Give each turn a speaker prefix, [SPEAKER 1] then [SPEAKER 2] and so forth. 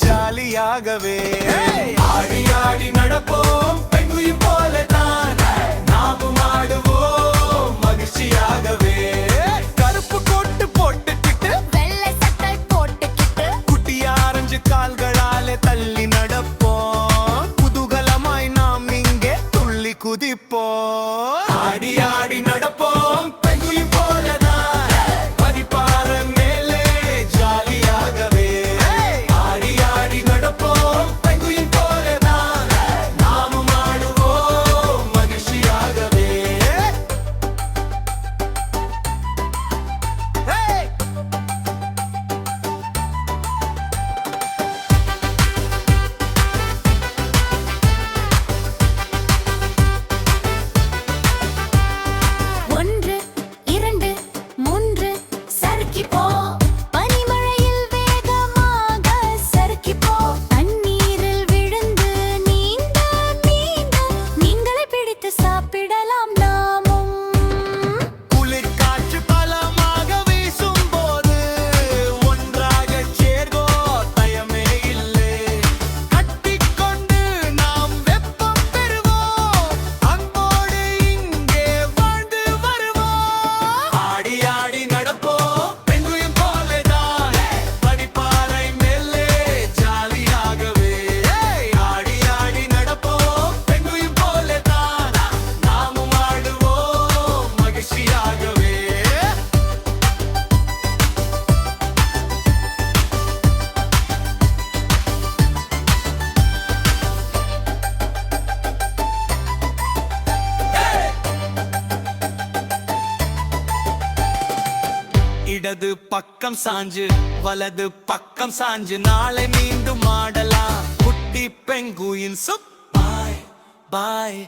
[SPEAKER 1] ஜாலியாகவே ஆடி ஆடி நடப்போம் பெங்குயின் போலதான் நாமும் ஆடுவோம் மகிழ்ச்சியாகவே கருப்பு கோட்டு போட்டுக்கிட்டு
[SPEAKER 2] வெள்ளை சட்டை போட்டுக்கிட்டு
[SPEAKER 1] குட்டியா ஆரஞ்சு கால்களாலே தள்ளி நடப்போம் குதூகலமாய் நாம் இங்கே துள்ளி குதிப்போம் ஆடி ஆடி நடப்போம் பெங்குயின் போலதான் பரிபாறை மேலே ஜாலியாகவே ஆடி ஆடி நடப்போம் பெங்குயின் போலதான் நாமும் ஆடுவோம் மகிழ்ச்சியாகவே
[SPEAKER 2] ஒன்று இரண்டு மூன்று சறுக்கி போ பனிமழையில் வேகமாக சறுக்கி போ தண்ணீரில் விழுந்து நீந்த நீந்த நீங்களை பிடித்து சாப்பிடலாம் நாமும்
[SPEAKER 1] குளிர் காற்று பலமாக வீசும் போது ஒன்றாக சேர்கோ தயமே இல்லை கட்டிக்கொண்டு நாம் வெப்பம் பெறுவோம் அன்போடு இங்கே வாழ்ந்து வருவோம் ஆடி ஆடி நடப்போம் பெங்குயின் போலதான் பனிப்பாறை மேலே ஜாலியாகவே ஆடி ஆடி நடப்போம் பெங்குயின் போலதான் நாமும் ஆடுவோம் மகிழ்ச்சியாகவே இடது பக்கம் சாஞ்சு வலது பக்கம் சாஞ்சு நாளை மீண்டும் ஆடலாம் குட்டி பெங்குயின் சுப் பாய் பாய்